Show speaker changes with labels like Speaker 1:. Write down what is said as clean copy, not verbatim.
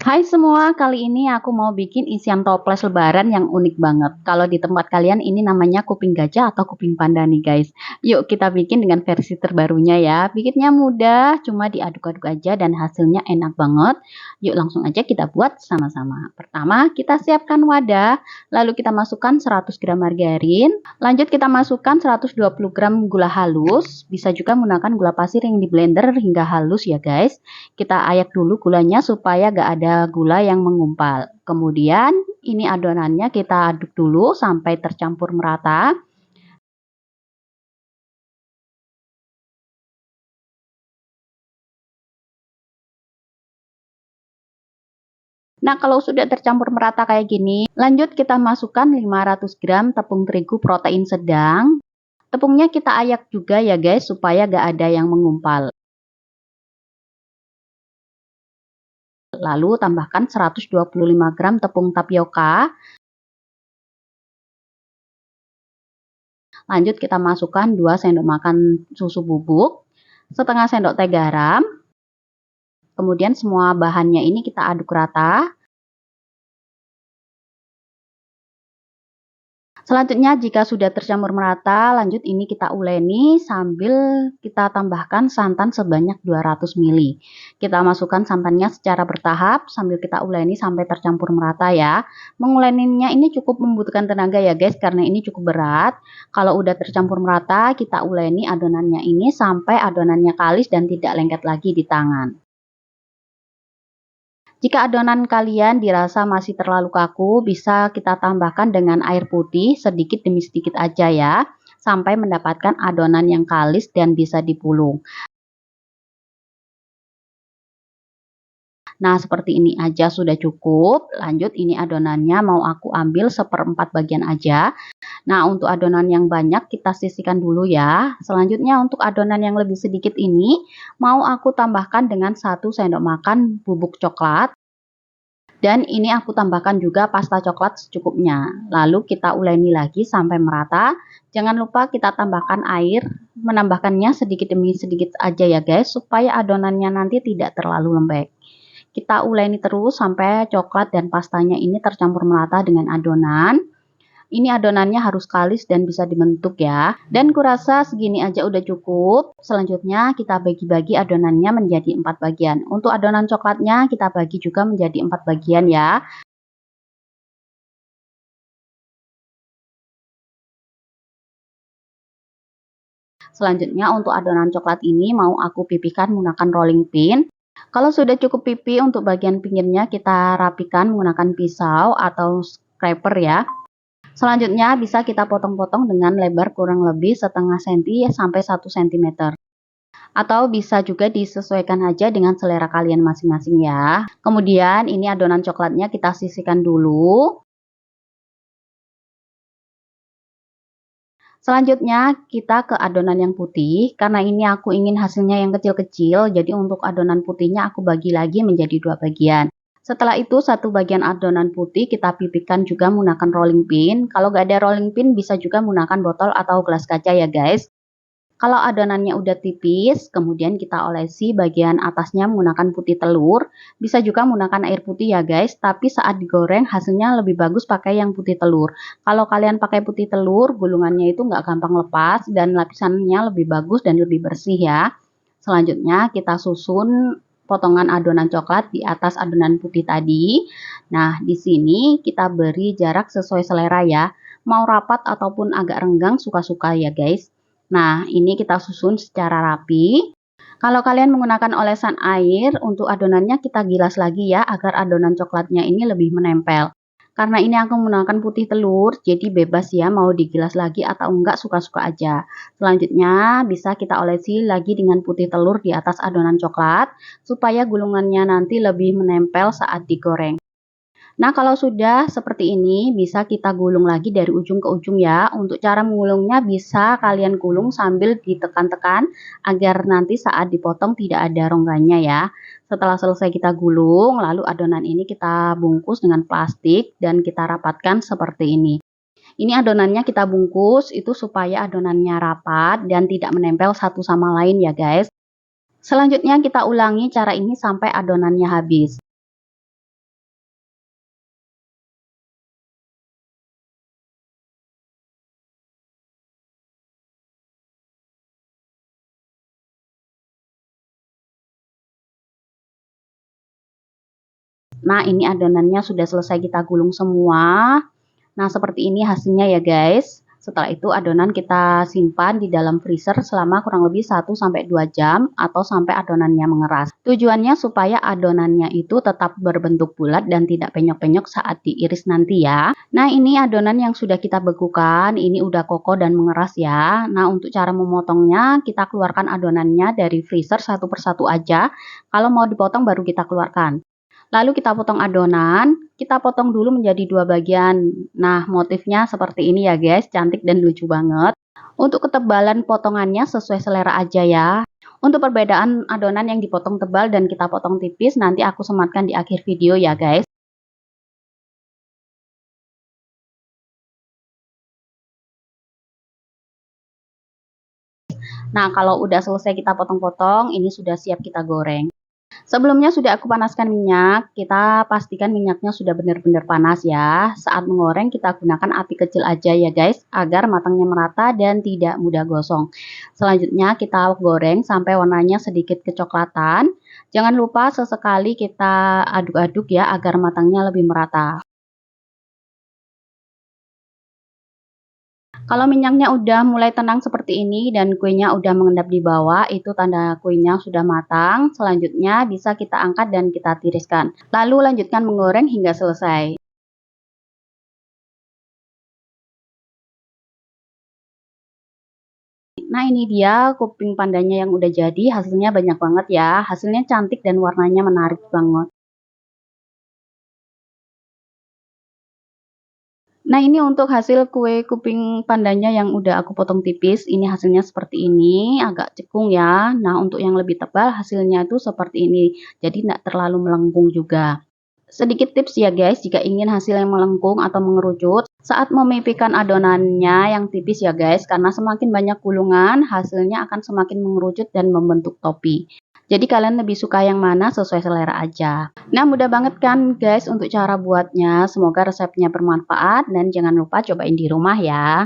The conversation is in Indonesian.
Speaker 1: Hai semua, kali ini aku mau bikin isian toples lebaran yang unik banget. Kalau di tempat kalian ini namanya kuping gajah atau kuping panda nih guys. Yuk kita bikin dengan versi terbarunya ya. Bikinnya mudah, cuma diaduk-aduk aja dan hasilnya enak banget. Yuk langsung aja kita buat sama-sama. Pertama kita siapkan wadah, lalu kita masukkan 100 gram margarin. Lanjut kita masukkan 120 gram gula halus. Bisa juga menggunakan gula pasir yang di blender hingga halus ya guys. Kita ayak dulu gulanya supaya gak ada gula yang mengumpal. Kemudian ini adonannya kita aduk dulu sampai tercampur merata. Nah, kalau sudah tercampur merata kayak gini, lanjut kita masukkan 500 gram tepung terigu protein sedang. Tepungnya kita ayak juga ya guys, supaya gak ada yang mengumpal. Lalu tambahkan 125 gram tepung tapioka. Lanjut kita masukkan 2 sendok makan susu bubuk, setengah sendok teh garam. Kemudian semua bahannya ini kita aduk rata. Selanjutnya jika sudah tercampur merata, lanjut ini kita uleni sambil kita tambahkan santan sebanyak 200 ml. Kita masukkan santannya secara bertahap sambil kita uleni sampai tercampur merata ya. Menguleninya ini cukup membutuhkan tenaga ya guys, karena ini cukup berat. Kalau udah tercampur merata, kita uleni adonannya ini sampai adonannya kalis dan tidak lengket lagi di tangan. Jika adonan kalian dirasa masih terlalu kaku, bisa kita tambahkan dengan air putih sedikit demi sedikit aja ya, sampai mendapatkan adonan yang kalis dan bisa dipulung. Nah, seperti ini aja sudah cukup. Lanjut, ini adonannya mau aku ambil 1/4 bagian aja. Nah, untuk adonan yang banyak kita sisihkan dulu ya. Selanjutnya untuk adonan yang lebih sedikit ini, mau aku tambahkan dengan 1 sendok makan bubuk coklat. Dan ini aku tambahkan juga pasta coklat secukupnya. Lalu kita uleni lagi sampai merata. Jangan lupa kita tambahkan air, menambahkannya sedikit demi sedikit aja ya guys, supaya adonannya nanti tidak terlalu lembek. Kita uleni terus sampai coklat dan pastanya ini tercampur merata dengan adonan. Ini adonannya harus kalis dan bisa dibentuk ya. Dan kurasa segini aja udah cukup. Selanjutnya kita bagi-bagi adonannya menjadi 4 bagian. Untuk adonan coklatnya kita bagi juga menjadi 4 bagian ya. Selanjutnya untuk adonan coklat ini mau aku pipihkan menggunakan rolling pin. Kalau sudah cukup pipih untuk bagian pinggirnya kita rapikan menggunakan pisau atau scraper ya. Selanjutnya bisa kita potong-potong dengan lebar kurang lebih setengah senti sampai 1 cm. Atau bisa juga disesuaikan aja dengan selera kalian masing-masing ya. Kemudian ini adonan coklatnya kita sisihkan dulu. Selanjutnya kita ke adonan yang putih. Karena ini aku ingin hasilnya yang kecil-kecil, jadi untuk adonan putihnya aku bagi lagi menjadi 2 bagian. Setelah itu satu bagian adonan putih kita pipihkan juga menggunakan rolling pin. Kalau nggak ada rolling pin bisa juga menggunakan botol atau gelas kaca ya guys. Kalau adonannya udah tipis, kemudian kita olesi bagian atasnya menggunakan putih telur. Bisa juga menggunakan air putih ya guys, tapi saat digoreng hasilnya lebih bagus pakai yang putih telur. Kalau kalian pakai putih telur, gulungannya itu nggak gampang lepas dan lapisannya lebih bagus dan lebih bersih ya. Selanjutnya kita susun potongan adonan coklat di atas adonan putih tadi. Nah, di sini kita beri jarak sesuai selera ya. Mau rapat ataupun agak renggang suka-suka ya guys. Nah, ini kita susun secara rapi. Kalau kalian menggunakan olesan air, untuk adonannya kita gilas lagi ya, agar adonan coklatnya ini lebih menempel. Karena ini aku menggunakan putih telur, jadi bebas ya mau digilas lagi atau enggak suka-suka aja. Selanjutnya bisa kita olesi lagi dengan putih telur di atas adonan coklat, supaya gulungannya nanti lebih menempel saat digoreng. Nah, kalau sudah seperti ini, bisa kita gulung lagi dari ujung ke ujung ya. Untuk cara menggulungnya bisa kalian gulung sambil ditekan-tekan agar nanti saat dipotong tidak ada rongganya ya. Setelah selesai kita gulung, lalu adonan ini kita bungkus dengan plastik dan kita rapatkan seperti ini. Ini adonannya kita bungkus itu supaya adonannya rapat dan tidak menempel satu sama lain ya guys. Selanjutnya kita ulangi cara ini sampai adonannya habis. Nah, ini adonannya sudah selesai kita gulung semua. Nah, seperti ini hasilnya ya guys. Setelah itu adonan kita simpan di dalam freezer selama kurang lebih 1-2 jam atau sampai adonannya mengeras. Tujuannya supaya adonannya itu tetap berbentuk bulat dan tidak penyok-penyok saat diiris nanti ya. Nah, ini adonan yang sudah kita bekukan, ini udah kokoh dan mengeras ya. Nah, untuk cara memotongnya, kita keluarkan adonannya dari freezer satu persatu aja. Kalau mau dipotong baru kita keluarkan. Lalu kita potong adonan, kita potong dulu menjadi 2 bagian. Nah, motifnya seperti ini ya guys, cantik dan lucu banget. Untuk ketebalan potongannya sesuai selera aja ya. Untuk perbedaan adonan yang dipotong tebal dan kita potong tipis, nanti aku sematkan di akhir video ya guys. Nah, kalau udah selesai kita potong-potong, ini sudah siap kita goreng. Sebelumnya sudah aku panaskan minyak, kita pastikan minyaknya sudah benar-benar panas ya. Saat mengoreng kita gunakan api kecil aja ya guys, agar matangnya merata dan tidak mudah gosong. Selanjutnya kita goreng sampai warnanya sedikit kecoklatan. Jangan lupa sesekali kita aduk-aduk ya agar matangnya lebih merata. Kalau minyaknya udah mulai tenang seperti ini dan kuenya udah mengendap di bawah, itu tanda kuenya sudah matang. Selanjutnya bisa kita angkat dan kita tiriskan. Lalu lanjutkan menggoreng hingga selesai. Nah, ini dia kuping pandanya yang udah jadi. Hasilnya banyak banget ya. Hasilnya cantik dan warnanya menarik banget. Nah, ini untuk hasil kue kuping pandanya yang udah aku potong tipis, ini hasilnya seperti ini, agak cekung ya. Nah, untuk yang lebih tebal hasilnya itu seperti ini, jadi tidak terlalu melengkung juga. Sedikit tips ya guys, jika ingin hasil yang melengkung atau mengerucut, saat memipihkan adonannya yang tipis ya guys, karena semakin banyak gulungan, hasilnya akan semakin mengerucut dan membentuk topi. Jadi kalian lebih suka yang mana sesuai selera aja. Nah, mudah banget kan guys untuk cara buatnya. Semoga resepnya bermanfaat dan jangan lupa cobain di rumah ya.